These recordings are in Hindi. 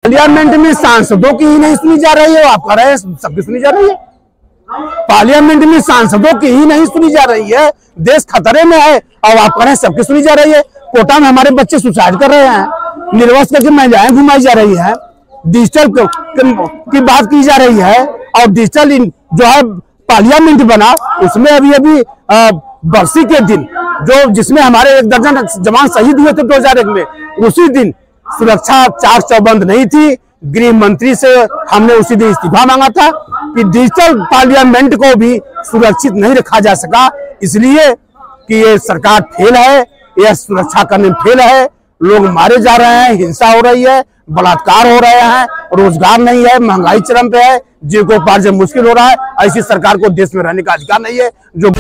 पार्लियामेंट में सांसदों की ही नहीं सुनी जा रही है, आप कह रहे हैं सबकी सुनी जा रही है। पार्लियामेंट में सांसदों की ही नहीं सुनी जा रही है, देश खतरे में है और आप कह रहे हैं सबकी सुनी जा रही है। कोटा में हमारे बच्चे सुसाइड कर रहे हैं, निर्वस्त्र करके महिलाएं घुमाई जा रही है, डिजिटल की बात की जा रही है और डिजिटल जो है पार्लियामेंट बना उसमें अभी बरसी के दिन जिसमें हमारे 1 दर्जन जवान शहीद हुए थे 2001 में, उसी दिन सुरक्षा चाक चौबंद नहीं थी। गृह मंत्री से हमने उसी दिन इस्तीफा मांगा था कि डिजिटल पार्लियामेंट को भी सुरक्षित नहीं रखा जा सका, इसलिए कि ये सरकार फेल है, यह सुरक्षा करने में फेल है। लोग मारे जा रहे हैं, हिंसा हो रही है, बलात्कार हो रहे हैं, रोजगार नहीं है, महंगाई चरम पे है, जीविकोपार्जन मुश्किल हो रहा है। ऐसी सरकार को देश में रहने का अधिकार नहीं है। जो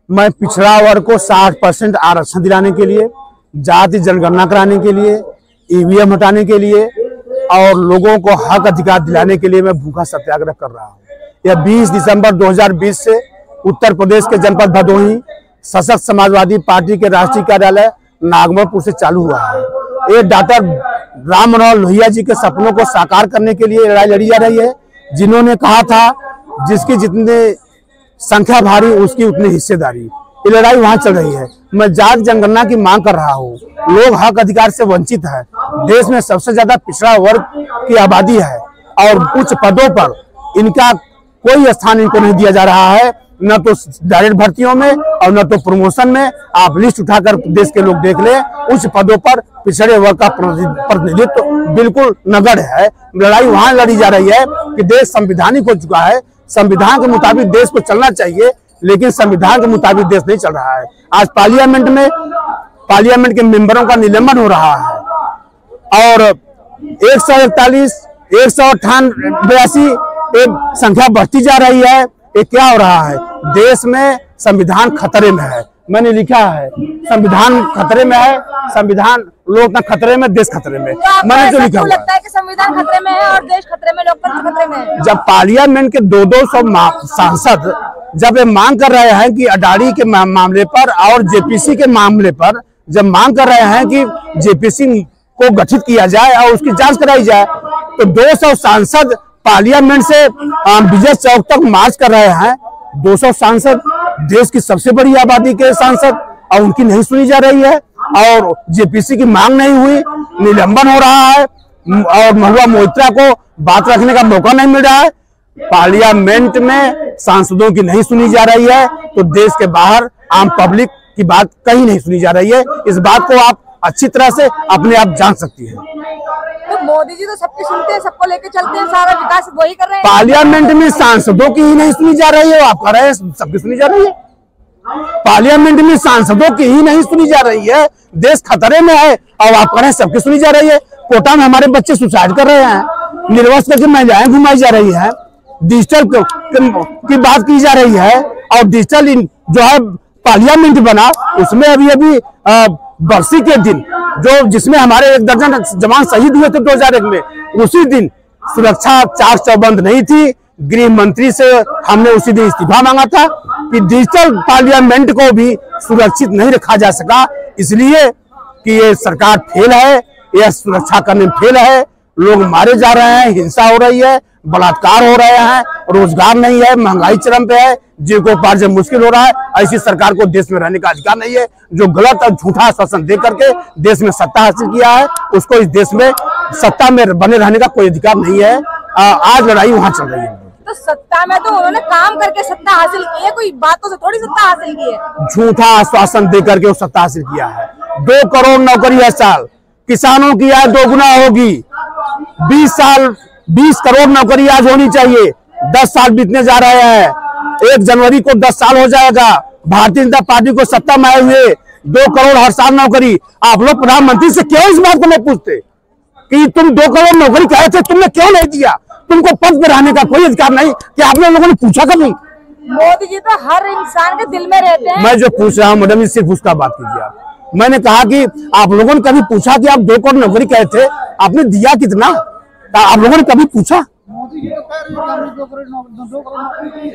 मैं पिछड़ा वर्ग को 60% आरक्षण दिलाने के लिए, जाति जनगणना कराने के लिए, ईवीएम हटाने के लिए और लोगों को हक अधिकार दिलाने के लिए मैं भूखा सत्याग्रह कर रहा हूं। यह 20 दिसंबर 2020 से उत्तर प्रदेश के जनपद भदोही सशक्त समाजवादी पार्टी के राष्ट्रीय कार्यालय नागमपुर से चालू हुआ है। ये डॉक्टर राम मनोहर लोहिया जी के सपनों को साकार करने के लिए लड़ाई लड़ी जा रही है, जिन्होंने कहा था जिसकी जितने संख्या भारी उसकी उतनी हिस्सेदारी। ये लड़ाई वहां चल रही है। मैं जाति जनगणना की मांग कर रहा हूँ। लोग हक अधिकार से वंचित है। देश में सबसे ज्यादा पिछड़ा वर्ग की आबादी है और उच्च पदों पर इनका कोई स्थान इनको नहीं दिया जा रहा है, न तो डायरेक्ट भर्तियों में और न तो प्रमोशन में। आप लिस्ट उठाकर देश के लोग देख ले, उच्च पदों पर पिछड़े वर्ग का प्रतिनिधित्व बिल्कुल नगण्य है। लड़ाई वहां लड़ी जा रही है कि देश संवैधानिक हो चुका है, संविधान के मुताबिक देश को चलना चाहिए, लेकिन संविधान के मुताबिक देश नहीं चल रहा है। आज पार्लियामेंट के मेंबरों का निलंबन हो रहा है और 141, 188 एक संख्या बढ़ती जा रही है। ये क्या हो रहा है? देश में संविधान खतरे में है। मैंने लिखा है संविधान खतरे में है, संविधान लोकतंत्र खतरे में, देश खतरे में। मैंने जो लिखा लगता है कि संविधान खतरे में है और देश खतरे में, लोकतंत्र खतरे में है। जब पार्लियामेंट के 200 सांसद जब ये मांग कर रहे हैं कि अडानी के मामले पर और जेपीसी के मामले पर जब मांग कर रहे हैं कि जेपीसी को गठित किया जाए और उसकी जांच कराई जाए, तो 200 सांसद पार्लियामेंट से विजय चौक तक मार्च कर रहे हैं। 200 सांसद देश की सबसे बड़ी आबादी के सांसद, और उनकी नहीं सुनी जा रही है और जेपीसी की मांग नहीं हुई, निलंबन हो रहा है और महुआ मोइत्रा को बात रखने का मौका नहीं मिल रहा है। पार्लियामेंट में सांसदों की नहीं सुनी जा रही है तो देश के बाहर आम पब्लिक की बात कहीं नहीं सुनी जा रही है। इस बात को आप अच्छी तरह से अपने आप जान सकती है। तो मोदी जी तो सबकी सुनते हैं, सबको लेके चलते हैं, सारा विकास वही कर रहे हैं। पार्लियामेंट में सांसदों की ही नहीं सुनी जा रही है, आप कह रहे हैं सबकी सुनी जा रही है। पार्लियामेंट में सांसदों की ही नहीं सुनी जा रही है, देश खतरे में है और आप कह रहे हैं सबकी सुनी जा रही है। कोटा में हमारे बच्चे सुसाइड कर रहे हैं, निर्वस्त्र करके महिलाएं घुमाई जा रही है, डिजिटल की बात की जा रही है और डिजिटल जो है पार्लियामेंट बना उसमें अभी बरसी के दिन जिसमें हमारे 1 दर्जन जवान शहीद हुए थे 2001 में, उसी दिन सुरक्षा चाक चौबंद नहीं थी। गृह मंत्री से हमने उसी दिन इस्तीफा मांगा था कि डिजिटल पार्लियामेंट को भी सुरक्षित नहीं रखा जा सका, इसलिए कि ये सरकार फेल है, यह सुरक्षा करने में फेल है। लोग मारे जा रहे हैं, हिंसा हो रही है, बलात्कार हो रहे हैं, रोजगार नहीं है, महंगाई चरम पे है, जीविकोपार्जन मुश्किल हो रहा है। ऐसी सरकार को देश में रहने का अधिकार नहीं है। जो गलत और झूठा आश्वासन दे करके देश में सत्ता हासिल किया है, उसको इस देश में सत्ता में बने रहने का कोई अधिकार नहीं है। आज लड़ाई वहां चल रही है। तो सत्ता में तो उन्होंने काम करके सत्ता हासिल की है, कोई बातों से थोड़ी सत्ता हासिल की है। झूठा आश्वासन दे करके वो सत्ता हासिल किया है। 2 करोड़ नौकरी हर साल, किसानों की आय 2 गुना होगी। 20 करोड़ नौकरी आज होनी चाहिए। 10 साल बीतने जा रहे हैं, 1 जनवरी को 10 साल हो जाएगा। भारतीय जनता पार्टी को सत्ता में आए हुए 2 करोड़ हर साल नौकरी। आप लोग प्रधानमंत्री से क्यों इस बात को नहीं पूछते कि तुम 2 करोड़ नौकरी कहे थे, तुमने क्यों नहीं दिया? तुमको पद पे रहने का कोई अधिकार नहीं, क्या आप लोगों ने पूछा कभी? मोदी जी तो हर इंसान के दिल में रहते हैं। मैं जो पूछ रहा हूँ मैडम, सिर्फ उसका बात कीजिए आप। मैंने कहा कि आप लोगों ने कभी पूछा कि आप 2 करोड़ नौकरी कहे थे, आपने दिया कितना? आप लोगों ने कभी पूछा? मोदी जी तो कह रहे हैं 2 करोड़ नौकरी दी है।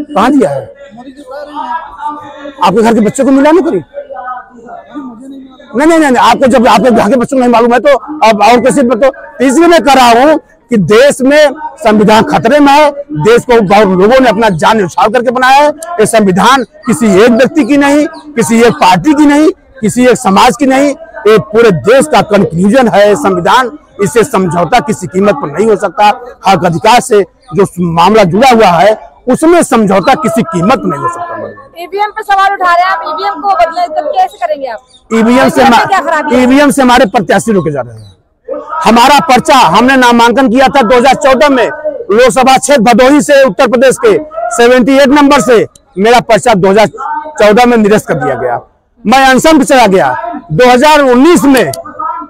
कहाँ दिया है? मोदी जी कह रहे हैं। आपके घर के बच्चे को मिला नौकरी? नहीं, आपको जब आपके घर के बच्चों को नहीं मालूम है तो अब और किसी पर तो इसलिए मैं कह रहा हूँ कि देश में संविधान खतरे में है। देश को बहुत लोगों ने अपना जान न्यौछावर करके बनाया है। ये संविधान किसी एक व्यक्ति की नहीं, किसी एक पार्टी की नहीं, किसी एक समाज की नहीं, ये पूरे देश का कंक्लूजन है संविधान। इससे समझौता किसी कीमत पर नहीं हो सकता। हक अधिकार से जो मामला जुड़ा हुआ है उसमें समझौता किसी कीमत नहीं हो सकता। ईवीएम पे सवाल उठा रहे हैं आप, ईवीएम को बदले तो कैसे करेंगे आप? ईवीएम से हमारे प्रत्याशी रोके जा रहे हैं। हमारा पर्चा हमने नामांकन किया था 2014 में लोकसभा क्षेत्र भदोही से, उत्तर प्रदेश के 78 नंबर से मेरा पर्चा 2014 में निरस्त कर दिया गया। मैं अनशन पे चला गया। 2019 में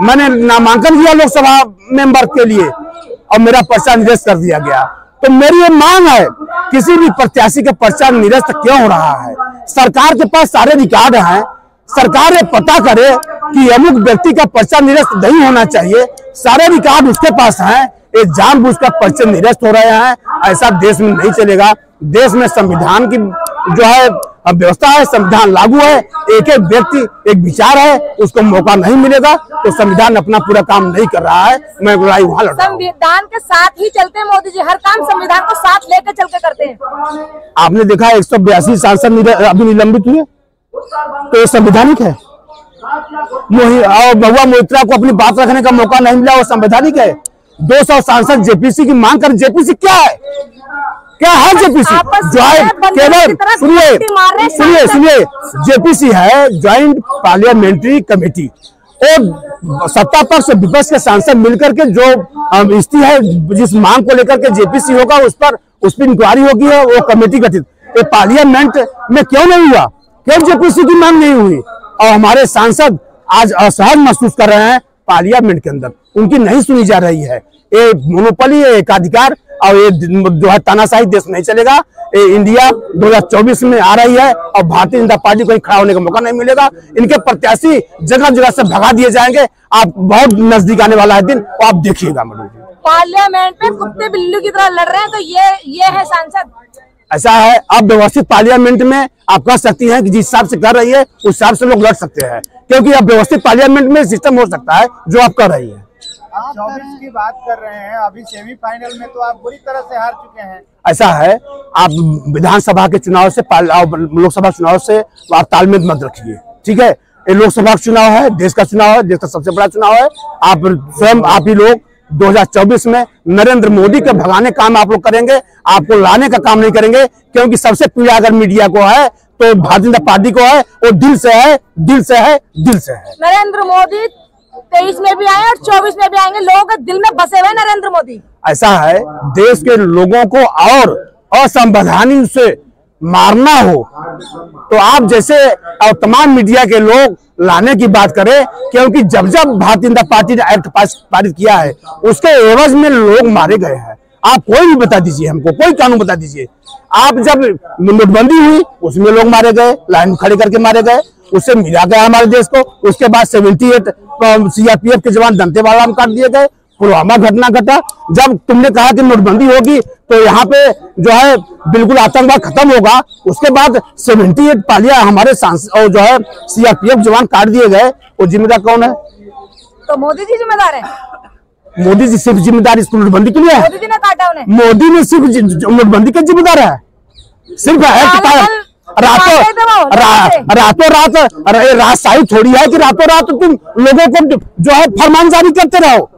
मैंने नामांकन किया लोकसभा मेंबर के लिए और मेरा पर्चा निरस्त कर दिया गया। तो मेरी ये मांग है, किसी भी प्रत्याशी का पर्चा निरस्त क्यों हो रहा है? सरकार के पास सारे रिकॉर्ड हैं। सरकार ये पता करे कि अमुक व्यक्ति का पर्चा निरस्त नहीं होना चाहिए। सारे रिकॉर्ड उसके पास हैं। ये जानबूझकर पर्चे निरस्त हो रहे हैं। ऐसा देश में नहीं चलेगा। देश में संविधान की जो है व्यवस्था है, संविधान लागू है। एक एक व्यक्ति एक विचार है, उसको मौका नहीं मिलेगा तो संविधान अपना पूरा काम नहीं कर रहा है। मैं लड़ाई वहां लड़ रहा हूं। संविधान के साथ ही चलते हैं मोदी जी, हर काम संविधान को साथ लेकर चल के करते हैं। आपने देखा 182 सांसद अभी निलंबित हुए, तो ये संवैधानिक है। और बहुआ मोइत्रा को अपनी बात रखने का मौका नहीं मिला, वो संवैधानिक है। 200 सांसद जेपीसी की मांग कर, जेपीसी क्या है? क्या है जेपीसी? केवल सुनिए, जेपीसी है ज्वाइंट पार्लियामेंट्री कमेटी। और सत्ता पक्ष से विपक्ष के सांसद मिलकर के जो स्थिति है, जिस मांग को लेकर के जेपीसी होगा उस पर इंक्वायरी होगी, है वो कमेटी गठित। ये पार्लियामेंट में क्यों नहीं हुआ? क्यों जेपीसी की मांग नहीं हुई? और हमारे सांसद आज असहज महसूस कर रहे हैं पार्लियामेंट के अंदर, उनकी नहीं सुनी जा रही है। ये मोनोपोली, एकाधिकार और ये जो है तानाशाही देश नहीं चलेगा। ये इंडिया 2024 में आ रही है और भारतीय जनता पार्टी को कहीं खड़ा होने का मौका नहीं मिलेगा। इनके प्रत्याशी जगह जगह से भगा दिए जाएंगे। आप बहुत नजदीक आने वाला है दिन, और आप देखिएगा। पार्लियामेंट में कुत्ते बिल्लू की तरह लड़ रहे हैं, तो ये है सांसद। ऐसा है, अब व्यवस्थित पार्लियामेंट में आप कह सकती हैं कि जिस हिसाब से कर रही है उस हिसाब से लोग लड़ सकते हैं, क्योंकि अब व्यवस्थित पार्लियामेंट में सिस्टम हो सकता है जो आप कर रही है। आप 24 की बात कर रहे हैं, अभी सेमीफाइनल में तो आप बुरी तरह से हार चुके हैं। ऐसा है, आप विधानसभा के चुनाव से लोकसभा चुनाव से आप तालमेल मत रखिए, ठीक है? ये लोकसभा का चुनाव है, देश का चुनाव है, देश का सबसे बड़ा चुनाव है। आप स्वयं, आप ही लोग 2024 में नरेंद्र मोदी के भगाने काम आप लोग करेंगे, आपको लाने का काम नहीं करेंगे। क्योंकि सबसे पीड़ा अगर मीडिया को है तो भारतीय जनता पार्टी को है, वो दिल से है, दिल से है, दिल से है। नरेंद्र मोदी 23 में भी आए और 24 में भी आएंगे। लोगों के दिल में बसे हुए नरेंद्र मोदी। ऐसा है, देश के लोगों को और असंवैधानिक से मारना हो तो आप जैसे और तमाम मीडिया के लोग लाने की बात करें, क्योंकि जब जब भारतीय जनता पार्टी ने एक्ट पारित किया है उसके एवज में लोग मारे गए हैं। आप कोई भी बता दीजिए, हमको कोई कानून बता दीजिए। आप जब नोटबंदी हुई उसमें लोग मारे गए, लाइन खड़े करके मारे गए, उससे मिला गया हमारे देश को। उसके बाद 78 सीआरपीएफ के जवान दंतेवाड़ा में काट दिए गए। पुलवामा घटना घटा। जब तुमने कहा कि नोटबंदी होगी तो यहाँ पे जो है बिल्कुल आतंकवाद खत्म होगा, उसके बाद 78 पालिया हमारे सांसद और जो है सीआरपीएफ जवान काट दिए गए, वो जिम्मेदार कौन है? तो मोदी जी जिम्मेदार है। मोदी जी सिर्फ जिम्मेदार इस नोटबंदी के लिए है? मोदी जी ने काटा उन्हें। मोदी ने सिर्फ नोटबंदी के जिम्मेदार है? सिर्फ रातों रात राजशाही थोड़ी है कि रातों रात तुम लोगों को जो है फरमान जारी करते रहो।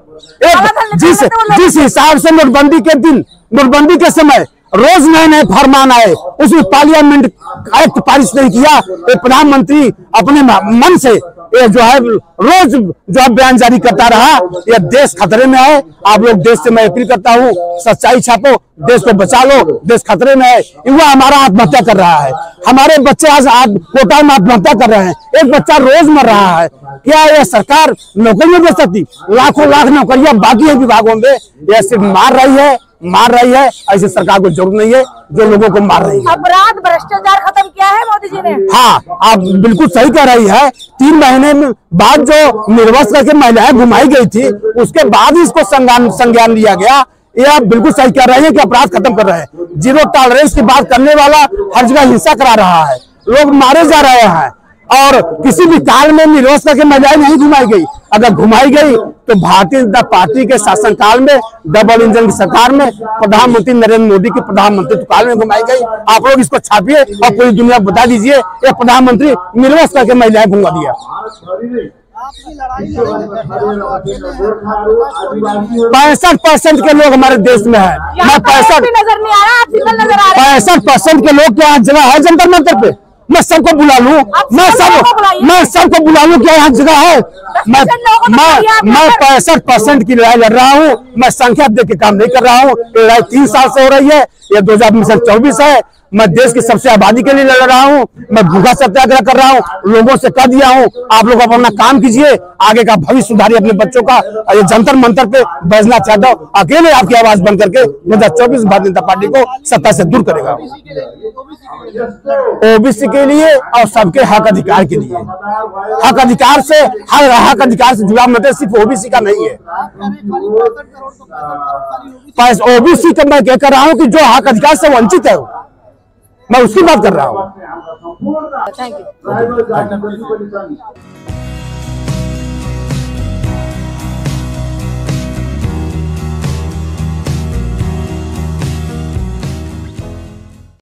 जिस हिसाब से नोटबंदी के दिन, नोटबंदी के समय रोज नए नए फरमान आए, उसमें पार्लियामेंट एक्ट पारित नहीं किया। प्रधानमंत्री अपने मन से ये जो है रोज जो है बयान जारी करता रहा। यह देश खतरे में है। आप लोग देश से मैं अपील करता हूँ, सच्चाई छापो, देश को बचा लो, देश खतरे में है। युवा हमारा आत्महत्या कर रहा है, हमारे बच्चे आज कोटा में आत्महत्या कर रहे हैं, एक बच्चा रोज मर रहा है। क्या यह सरकार नौकरियां दे सकती? लाखों लाख नौकरियां बाकी है विभागों में, यह सिर्फ मार रही है। मार रही है। ऐसी सरकार को जरूरत नहीं है जो लोगों को मार रही है। अपराध भ्रष्टाचार खत्म किया है मोदी जी ने। हाँ, आप बिल्कुल सही कह रही है। 3 महीने में बाद जो निर्वस्त्र करके महिलाएं घुमाई गई थी, उसके बाद इसको संज्ञान लिया गया। ये आप बिल्कुल सही कह रहे हैं कि अपराध खत्म कर रहे हैं। जीरो टॉलरेंस की बात करने वाला हर जगह हिंसा करा रहा है, लोग मारे जा रहे हैं और किसी भी काल में निर्वस्त्र करके महिलाएं नहीं घुमाई गई। अगर घुमाई गई तो भारतीय जनता पार्टी के शासनकाल में, डबल इंजन की सरकार में, प्रधानमंत्री नरेंद्र मोदी के प्रधानमंत्री काल में घुमाई गई। आप लोग इसको छापिए और पूरी दुनिया को बता दीजिए ये प्रधानमंत्री निर्वस्त्र करके महिलाएं घुमा दिया। 65% के लोग हमारे देश में है। मैं 65% नजर नहीं आ रहा, आप सिंगल नजर आ रहे हैं। 65% के लोग क्या जगह है जंतर मंतर पे? मैं सबको बुला लूं, मैं सबको बुला लूं, क्या यहाँ जगह है? मैं 65% की लड़ाई लड़ रहा हूँ। मैं संख्या देख के काम नहीं कर रहा हूँ। ये लड़ाई 3 साल से हो रही है, ये 2024 है। मैं देश की सबसे आबादी के लिए लड़ रहा हूँ। मैं भूखा सत्याग्रह कर रहा हूँ, लोगों से कह दिया हूँ आप लोग अपना काम कीजिए, आगे का भविष्य सुधारिए अपने बच्चों का। ये जंतर मंतर पे बैजनाथ यादव अकेले आपकी आवाज बंद करके 2024 भारतीय जनता पार्टी को सत्ता से दूर करेगा। ओबीसी के लिए और सबके हक अधिकार के लिए। हक अधिकार से जुड़ा मतलब सिर्फ ओबीसी का नहीं है। ओबीसी का मैं कह रहा हूँ कि जो हक अधिकार से वंचित है, मैं उसकी बात कर रहा हूँ। Thank you.